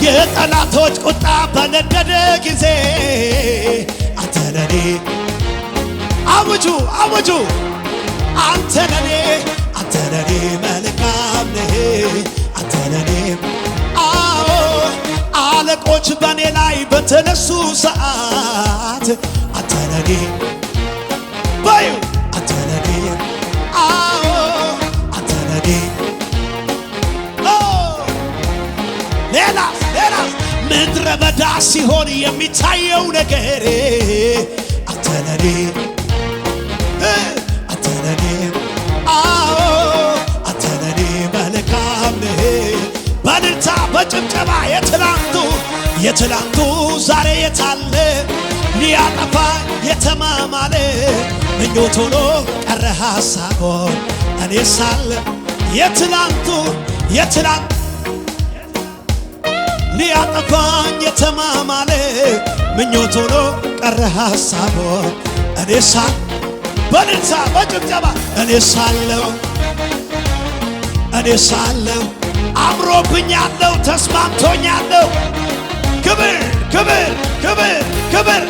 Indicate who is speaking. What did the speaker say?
Speaker 1: የጠላቶች ቁጣ በነደደ ጊዜ አንተ ለኔ አውጁ አውጁ አንተ ለኔ መልካም ነህ አንተ ለኔ አዎ አለቆች በኔ ላይ በተነሱ ሰዓት አንተ ለኔ ባዩ አንተ ለኔ አዎ አንተ ለኔ ሌላ ምድረ በዳ ሲሆን የሚታየው ነገር አንተ ለኔ አዎ አንተ ለኔ መልካም ነህ በእልልታ በጭብጨባ የትላንቱ ዛሬ የታለ ሊያጠፋ የተማማለ ምኞት ሆኖ ቀረ ሐሳቦ እኔ ሳለ የትላንቱ ሊያጠፋኝ የተማማለ ምኞት ሆኖ ቀረ ሐሳቦ እኔ ሳለ በእልልታ በጭብጨባ እኔ ሳለሁ አምሮብኛለሁ ተስማምቶኛለሁ ክብር